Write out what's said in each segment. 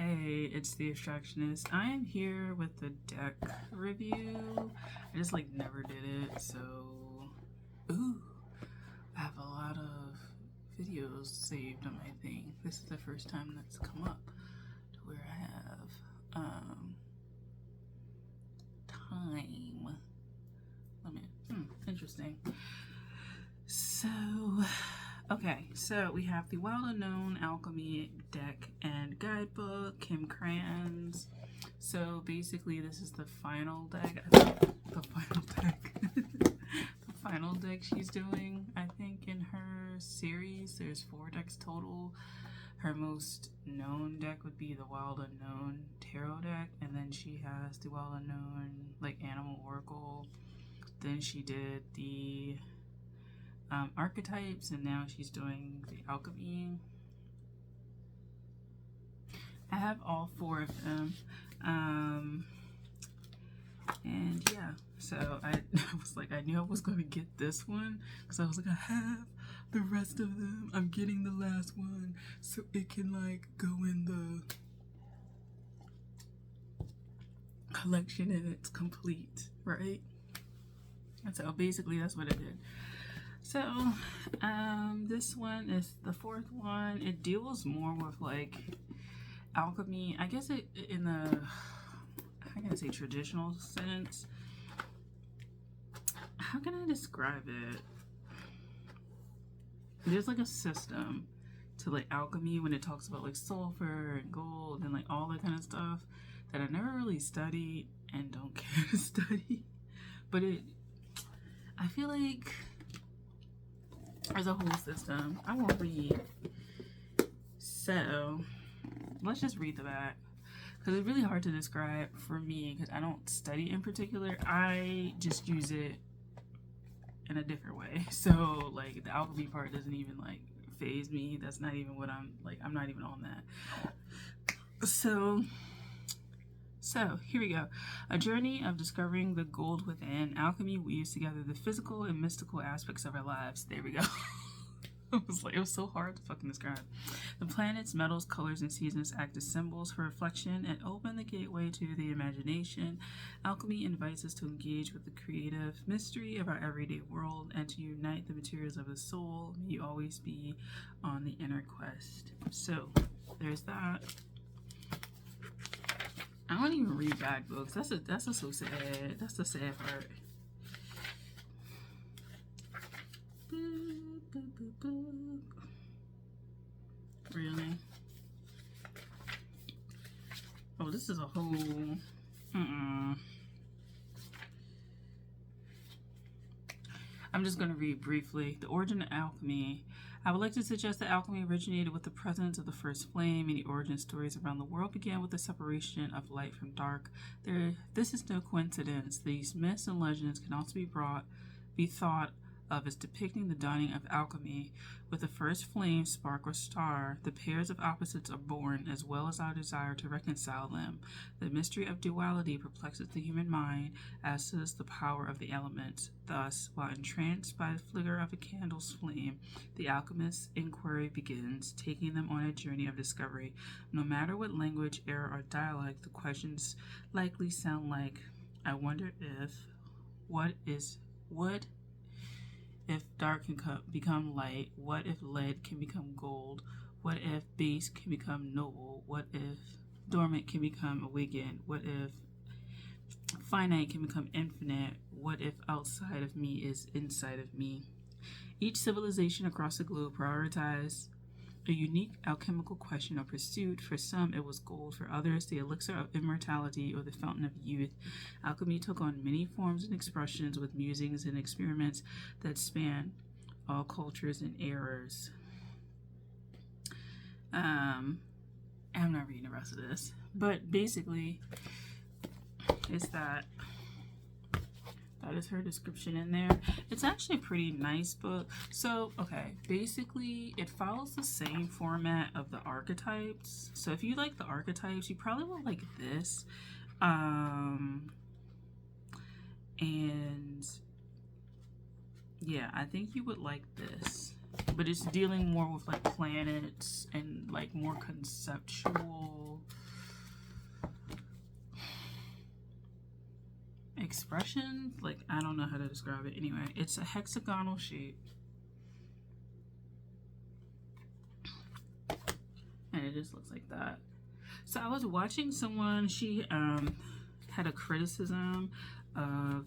Hey, it's the Abstractionist. I am here with the deck review. I just never did it, so ooh, I have a lot of videos saved on my thing. This is the first time that's come up to where I have time. Interesting. So okay, so we have the Wild Unknown Alchemy deck and guidebook, Kim Cran's. So basically this is the final deck. The final deck she's doing, I think, in her series. There's 4 decks total. Her most known deck would be the Wild Unknown Tarot deck, and then she has the Wild Unknown Animal Oracle. Then she did the archetypes, and now she's doing the alchemy. I have all 4 of them, and yeah, so I was I knew I was going to get this one because I was I have the rest of them. I'm getting the last one so it can go in the collection and it's complete, right? And so basically that's what I did. So, this one is the 4th one. It deals more with alchemy. I guess it in the, I'm gonna say traditional sense. How can I describe it? There's a system to alchemy when it talks about sulfur and gold and all that kind of stuff that I never really studied and don't care to study. But I feel there's a whole system. I won't read. So let's just read the back, because it's really hard to describe for me because I don't study in particular. I just use it in a different way. So the alchemy part doesn't even phase me. That's not even what I'm not even on that. So here we go. A journey of discovering the gold within. Alchemy weaves together the physical and mystical aspects of our lives. There we go. It was so hard to fucking describe. The planets, metals, colors, and seasons act as symbols for reflection and open the gateway to the imagination. Alchemy invites us to engage with the creative mystery of our everyday world and to unite the materials of the soul. May you always be on the inner quest. So there's that. I don't even read guidebooks. That's so sad. That's the sad part. Really? Oh, this is a whole. I'm just going to read briefly. The origin of alchemy. I would like to suggest that alchemy originated with the presence of the first flame. Many origin stories around the world began with the separation of light from dark. This is no coincidence. These myths and legends can also be thought of as depicting the dawning of alchemy. With the first flame, spark, or star, the pairs of opposites are born, as well as our desire to reconcile them. The mystery of duality perplexes the human mind, as does the power of the elements. Thus, while entranced by the flicker of a candle's flame, the alchemist's inquiry begins, taking them on a journey of discovery. No matter what language, era, or dialect, the questions likely sound like, I wonder if, what if dark can become light? What if lead can become gold? What if base can become noble? What if dormant can become awakened? What if finite can become infinite? What if outside of me is inside of me? Each civilization across the globe prioritized a unique alchemical question or pursuit. For some, it was gold. For others, the elixir of immortality or the fountain of youth. Alchemy took on many forms and expressions, with musings and experiments that span all cultures and eras. I'm not reading the rest of this, but basically, it's that is her description in there. It's actually a pretty nice book. So, okay, basically it follows the same format of the archetypes. So if you like the archetypes, you probably will like this. And yeah, I think you would like this. But it's dealing more with planets and more conceptual expression. Like, I don't know how to describe it. Anyway, it's a hexagonal shape. And it just looks like that. So I was watching someone, she had a criticism of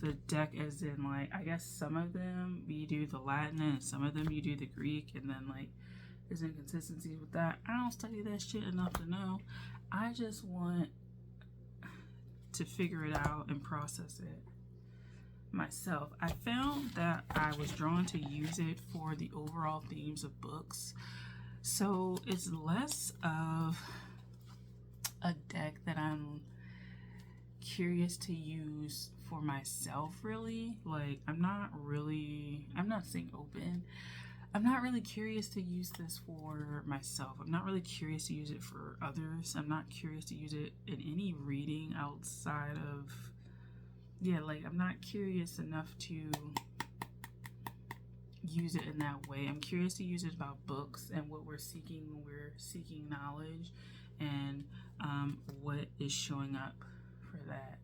the deck, as in, like, I guess some of them you do the Latin and some of them you do the Greek, and then, like, there's inconsistencies with that. I don't study that shit enough to know. I just want to figure it out and process it myself. I found that I was drawn to use it for the overall themes of books. So it's less of a deck that I'm curious to use for myself, really. Like, I'm not saying open. I'm not really curious to use this for myself. I'm not really curious to use it for others. I'm not curious to use it in any reading outside of, yeah, like, I'm not curious enough to use it in that way. I'm curious to use it about books and what we're seeking when we're seeking knowledge, and what is showing up for that.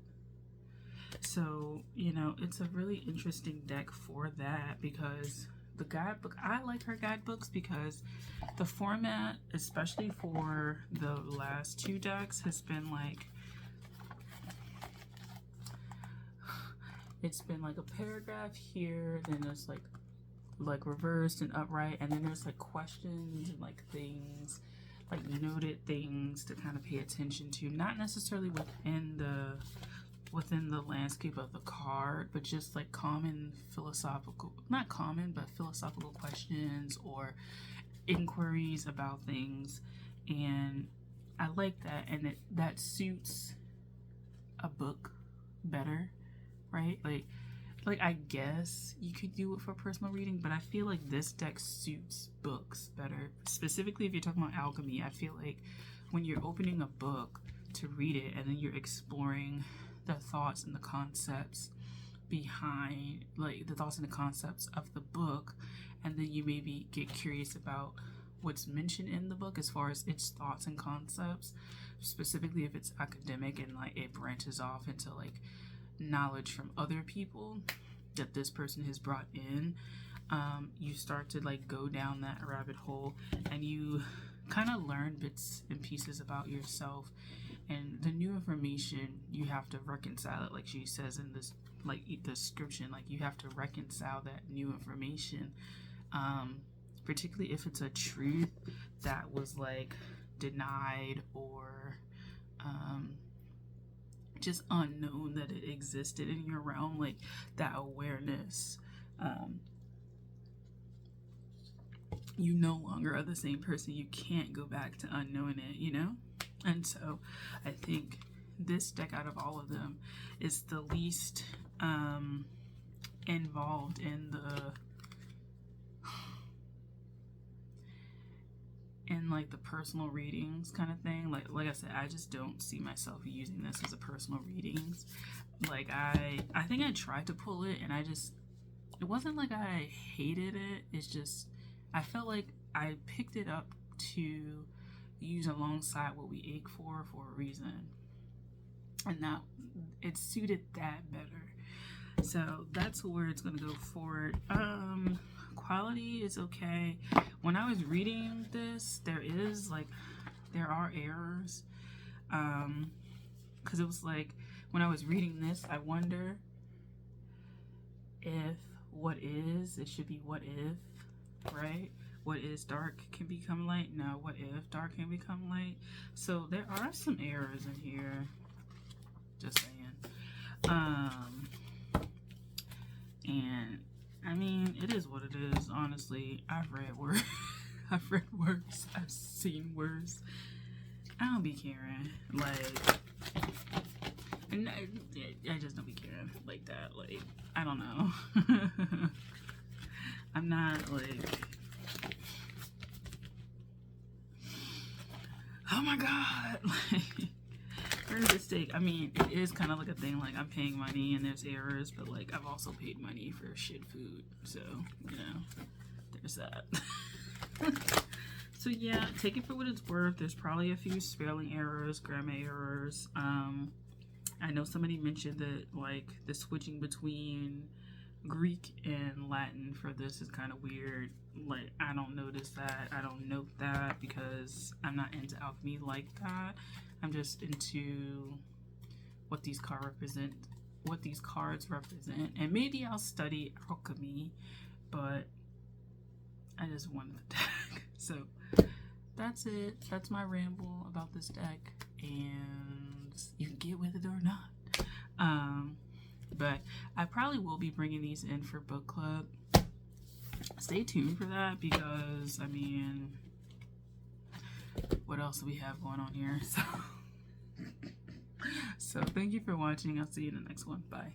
So, you know, it's a really interesting deck for that, because the guidebook, I like her guidebooks because the format, especially for the last two decks, has been like, it's been like a paragraph here, then there's like reversed and upright, and then there's like questions and like things, like noted things to kind of pay attention to, not necessarily within the landscape of the card, but just like common philosophical, not common, but philosophical questions or inquiries about things. And I like that, and that suits a book better, right? Like I guess you could do it for personal reading, but I feel like this deck suits books better. Specifically, if you're talking about alchemy, I feel like when you're opening a book to read it, and then you're exploring the thoughts and the concepts behind, like the thoughts and the concepts of the book, and then you maybe get curious about what's mentioned in the book as far as its thoughts and concepts, specifically if it's academic and like it branches off into like knowledge from other people that this person has brought in. You start to like go down that rabbit hole, and you kind of learn bits and pieces about yourself, and the new information you have to reconcile it, like she says in this, like the description, like you have to reconcile that new information, particularly if it's a truth that was like denied or just unknown that it existed in your realm, like that awareness. You no longer are the same person. You can't go back to unknowing it, you know? And so I think this deck out of all of them is the least involved in like the personal readings kind of thing. Like I said, I just don't see myself using this as a personal readings. Like I think I tried to pull it, and it wasn't like I hated it. It's just I felt like I picked it up to use alongside what we ache for a reason, and now it suited that better. So that's where it's gonna go forward. Quality is okay. When I was reading this, there are errors, because it was like when I was reading this, I wonder if what is, it should be what if, right? What is dark can become light. No, what if dark can become light? So there are some errors in here, just saying. And I mean, it is what it is. Honestly, I've read worse. I've read worse. I've seen worse. I don't be caring. Like, and I just don't be caring like that. Like, I don't know. I'm not like, oh my god. Like, there's a mistake. I mean, it is kind of like a thing. Like, I'm paying money and there's errors, but like, I've also paid money for shit food. So, you know, there's that. So yeah, take it for what it's worth. There's probably a few spelling errors, grammar errors. I know somebody mentioned that like the switching between Greek and Latin for this is kind of weird. Like, I don't notice that. I don't note that because I'm not into alchemy like that. I'm just into what these cards represent. And maybe I'll study alchemy, but I just wanted the deck. So that's it. That's my ramble about this deck, and you can get with it or not. But I probably will be bringing these in for book club. Stay tuned for that because, I mean, what else do we have going on here? So thank you for watching. I'll see you in the next one. Bye.